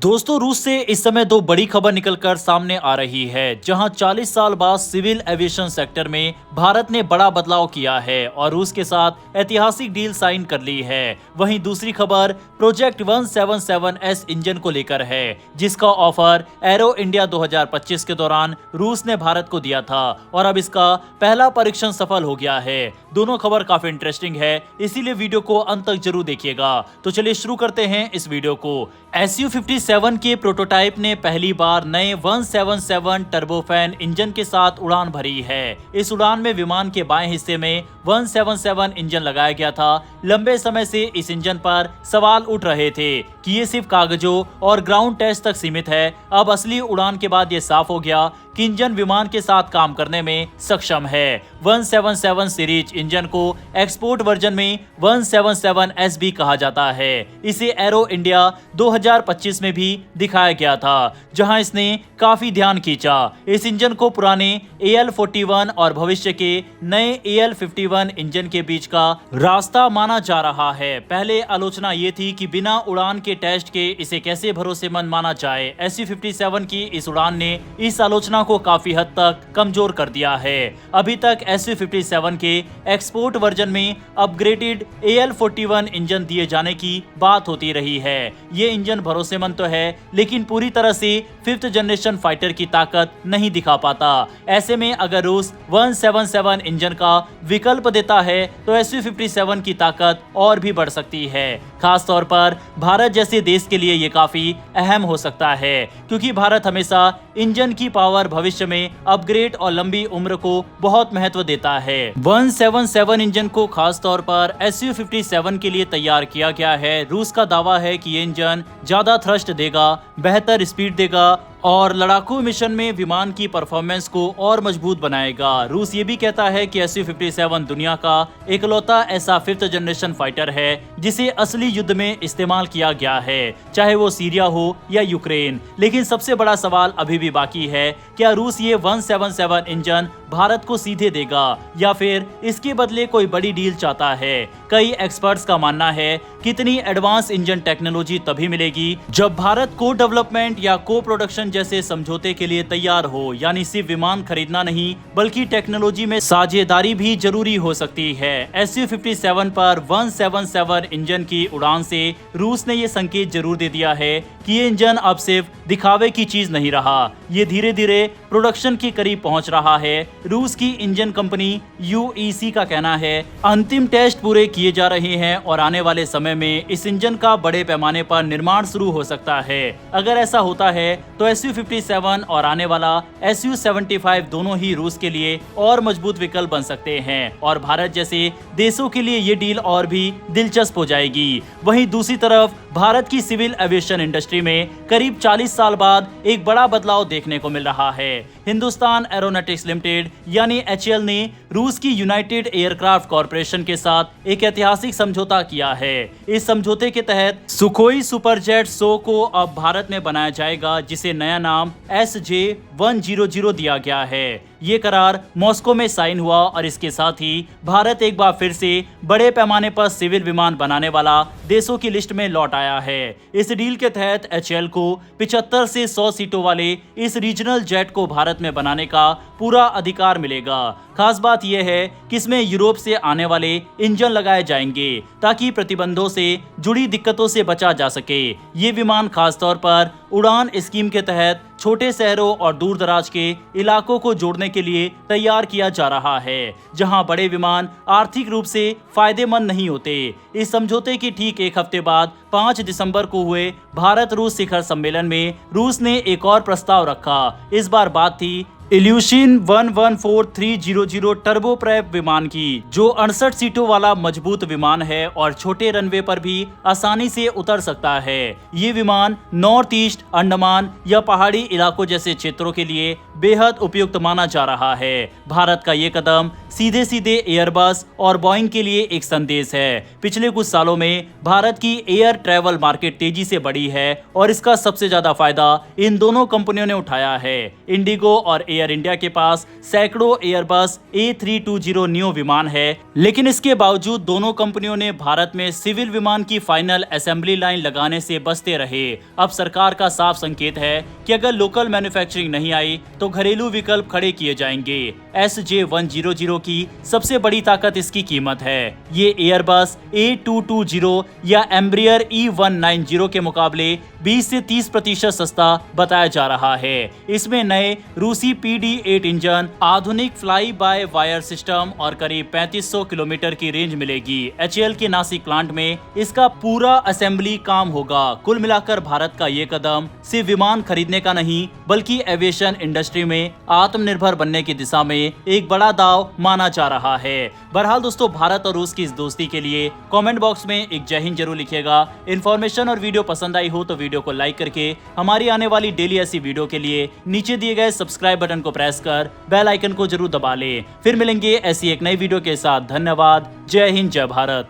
दोस्तों, रूस से इस समय दो बड़ी खबर निकलकर सामने आ रही है, जहां 40 साल बाद सिविल एविएशन सेक्टर में भारत ने बड़ा बदलाव किया है और रूस के साथ ऐतिहासिक डील साइन कर ली है। वहीं दूसरी खबर प्रोजेक्ट 177S इंजन को लेकर है, जिसका ऑफर एरो इंडिया 2025 के दौरान रूस ने भारत को दिया था और अब इसका पहला परीक्षण सफल हो गया है। दोनों खबर काफी इंटरेस्टिंग है, इसीलिए वीडियो को अंत तक जरूर देखिएगा। तो चलिए शुरू करते हैं इस वीडियो को। Su-57 के प्रोटोटाइप ने पहली बार नए 177 टर्बोफैन इंजन के साथ उड़ान भरी है। इस उड़ान में विमान के बाएं हिस्से में 177 इंजन लगाया गया था। लंबे समय से इस इंजन पर सवाल उठ रहे थे कि ये सिर्फ कागजों और ग्राउंड टेस्ट तक सीमित है। अब असली उड़ान के बाद ये साफ हो गया कि इंजन विमान के साथ काम करने में सक्षम है। 177 सीरीज इंजन को एक्सपोर्ट वर्जन में 177S भी कहा जाता है। इसे एरो इंडिया 2025 में भी दिखाया गया था, जहां इसने काफी ध्यान खींचा। इस इंजन को पुराने AL41 और भविष्य के नए AL51 इंजन के बीच का रास्ता माना जा रहा है। पहले आलोचना ये थी कि बिना उड़ान के टेस्ट के इसे कैसे भरोसेमंद माना जाए। Su-57 की इस उड़ान ने इस आलोचना को काफी हद तक कमजोर कर दिया है। अभी तक Su-57 के एक्सपोर्ट वर्जन में अपग्रेडेड AL41 इंजन दिए जाने की बात होती रही है। ये इंजन भरोसेमंद तो है, लेकिन पूरी तरह से 5th जनरेशन फाइटर की ताकत नहीं दिखा पाता। ऐसे में अगर रूस 177 इंजन का विकल्प देता है तो Su-57 की ताकत और भी बढ़ सकती है। खास तौर पर भारत जैसे देश के लिए ये काफी अहम हो सकता है, क्योंकि भारत हमेशा इंजन की पावर, भविष्य में अपग्रेड और लंबी उम्र को बहुत महत्व देता है। 177 इंजन को खास तौर पर Su-57 के लिए तैयार किया गया है। रूस का दावा है कि ये इंजन ज्यादा थ्रस्ट देगा, बेहतर स्पीड देगा और लड़ाकू मिशन में विमान की परफॉर्मेंस को और मजबूत बनाएगा। रूस ये भी कहता है कि Su-57 दुनिया का इकलौता ऐसा 5th जनरेशन फाइटर है जिसे असली युद्ध में इस्तेमाल किया गया है, चाहे वो सीरिया हो या यूक्रेन। लेकिन सबसे बड़ा सवाल अभी भी बाकी है, क्या रूस ये 177 इंजन भारत को सीधे देगा या फिर इसके बदले कोई बड़ी डील चाहता है। कई एक्सपर्ट्स का मानना है कि इतनी एडवांस इंजन टेक्नोलॉजी तभी मिलेगी जब भारत को डेवलपमेंट या को प्रोडक्शन जैसे समझौते के लिए तैयार हो। यानी सिर्फ विमान खरीदना नहीं, बल्कि टेक्नोलॉजी में साझेदारी भी जरूरी हो सकती है। Su-57 पर 177 इंजन की उड़ान से रूस ने ये संकेत जरूर दे दिया है कि ये इंजन अब सिर्फ दिखावे की चीज नहीं रहा, ये धीरे धीरे प्रोडक्शन के करीब पहुंच रहा है। रूस की इंजन कंपनी UEC का कहना है अंतिम टेस्ट पूरे किए जा रहे हैं और आने वाले समय में इस इंजन का बड़े पैमाने पर निर्माण शुरू हो सकता है। अगर ऐसा होता है तो Su-57 और आने वाला Su-75 दोनों ही रूस के लिए और मजबूत विकल्प बन सकते हैं और भारत जैसे देशों के लिए ये डील और भी दिलचस्प हो जाएगी। वहीं दूसरी तरफ भारत की सिविल एविएशन इंडस्ट्री में करीब 40 साल बाद एक बड़ा बदलाव देखने को मिल रहा है। हिंदुस्तान एरोनॉटिक्स लिमिटेड यानी HAL ने रूस की यूनाइटेड एयरक्राफ्ट कॉरपोरेशन के साथ एक ऐतिहासिक समझौता किया है। इस समझौते के तहत सुखोई सुपरजेट 100 को अब भारत में बनाया जाएगा, जिसे नया नाम SJ-100 दिया गया है। ये करार मॉस्को में साइन हुआ और इसके साथ ही भारत एक बार फिर से बड़े पैमाने पर सिविल विमान बनाने वाला देशों की लिस्ट में लौट आया है। इस डील के तहत HAL को 75 से 100 सीटों वाले इस रीजनल जेट को भारत में बनाने का पूरा अधिकार मिलेगा। खास बात यह है कि इसमें यूरोप से आने वाले इंजन लगाए जाएंगे ताकि प्रतिबंधों से जुड़ी दिक्कतों से बचा जा सके। ये विमान खास तौर पर उड़ान स्कीम के तहत छोटे शहरों और दूर दराज के इलाकों को जोड़ने के लिए तैयार किया जा रहा है, जहां बड़े विमान आर्थिक रूप से फायदेमंद नहीं होते। इस समझौते के ठीक एक हफ्ते बाद 5 दिसंबर को हुए भारत रूस शिखर सम्मेलन में रूस ने एक और प्रस्ताव रखा। इस बार बात थी इल्यूशिन 114300 टर्बोप्रैप विमान की, जो 68 सीटों वाला मजबूत विमान है और छोटे रनवे पर भी आसानी से उतर सकता है। ये विमान नॉर्थ ईस्ट, अंडमान या पहाड़ी इलाकों जैसे क्षेत्रों के लिए बेहद उपयुक्त माना जा रहा है। भारत का ये कदम सीधे सीधे एयरबस और बोइंग के लिए एक संदेश है। पिछले कुछ सालों में भारत की एयर ट्रैवल मार्केट तेजी से बढ़ी है और इसका सबसे ज्यादा फायदा इन दोनों कंपनियों ने उठाया है। इंडिगो और एयर इंडिया के पास सैकड़ों एयरबस A320 नियो विमान है, लेकिन इसके बावजूद दोनों कंपनियों ने भारत में सिविल विमान की फाइनल असेंबली लाइन लगाने से बचते रहे। अब सरकार का साफ संकेत है कि अगर लोकल मैन्युफैक्चरिंग नहीं आई तो घरेलू विकल्प खड़े किए जाएंगे। SJ100 की सबसे बड़ी ताकत इसकी कीमत है। ये एयरबस A220 या एम्ब्रियर E190 के मुकाबले 20 से 30% सस्ता बताया जा रहा है। इसमें नए रूसी PD-8 इंजन, आधुनिक फ्लाई बाय वायर सिस्टम और करीब 3500 किलोमीटर की रेंज मिलेगी। HAL के नासिक प्लांट में इसका पूरा असेंबली काम होगा। कुल मिलाकर भारत का ये कदम सिर्फ विमान खरीदने का नहीं बल्कि एविएशन इंडस्ट्री में आत्मनिर्भर बनने की दिशा में एक बड़ा दाव माना जा रहा है। बहरहाल दोस्तों, भारत और रूस की इस दोस्ती के लिए कमेंट बॉक्स में एक जय हिंद जरूर लिखिएगा। इन्फॉर्मेशन और वीडियो पसंद आई हो तो वीडियो को लाइक करके हमारी आने वाली डेली ऐसी वीडियो के लिए नीचे दिए गए सब्सक्राइब बटन को प्रेस कर बेल आइकन को जरूर दबा लें। फिर मिलेंगे ऐसी एक नई वीडियो के साथ। धन्यवाद। जय हिंद, जय भारत।